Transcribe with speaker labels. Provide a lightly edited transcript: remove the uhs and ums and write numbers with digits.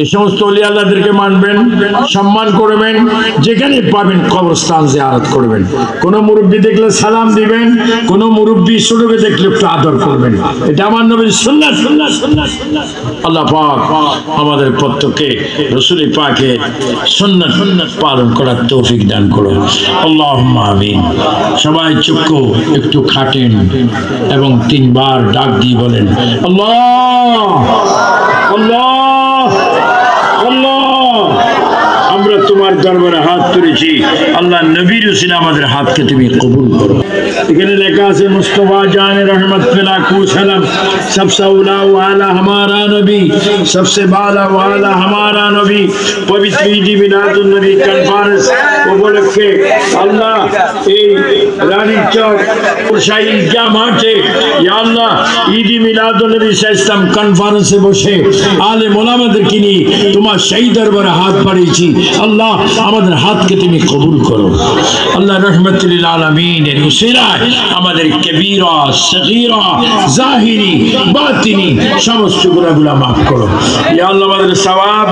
Speaker 1: এই সমস্ত ওলি আল্লাহদেরকে মানবেন, সম্মান করবেন, যেখানে পাবেন কবরস্থান জিয়ারত করবেন। কোন মুরব্বি দেখলে সালাম দিবেন, কোন মুরব্বি ছোটকে দেখলে একটু আদর করবেন। এটা আমার নবীর সুন্নাত। আল্লাহ পাক আমাদের প্রত্যেককে রাসূল পাকের সুন্নাত পালন করার তৌফিক দান করুন। আল্লাহুম্মা আমিন। সবাই চক্ষু একটু খাটেন এবং 3 বার ডাক দিয়ে বলেন আল্লাহ আল্লাহ আল্লাহ। আমরা তোমার দরবারে হাত তুলেছি, আল্লাহ নবীর উসিলা আমাদের হাতকে তুমি কবুল করো। এখানে লেখা আছে মুস্তাফা জান रहमत मिला को सलाम सबसे औला वाला हमारा नबी सबसे बाला वाला हमारा नबी पवित्र ईद मिलादुन नबी कॉन्फ्रेंस উপলক্ষে আল্লাহ এই রানী চক পুরসাই ঈদগাহ মাঠে ইয়া আল্লাহ ঈদ মিলাদুন নবী ইসলাম কনফারেন্সে বসে আলেম ওলামাদেরকে নিয়ে তোমার সেই দরবারে হাত বাড়িয়েছি। আল্লাহ আমাদের হাতকে তুমি কবুল করো। আল্লাহ রহমতুল লিল আলামিনের উসিলায় আমাদের কবীরা সগীরা জাহিরি বাতিনি সমস্ত গুনাহগুলো মাফ করো। ইয়া আল্লাহ আমাদের সওয়াব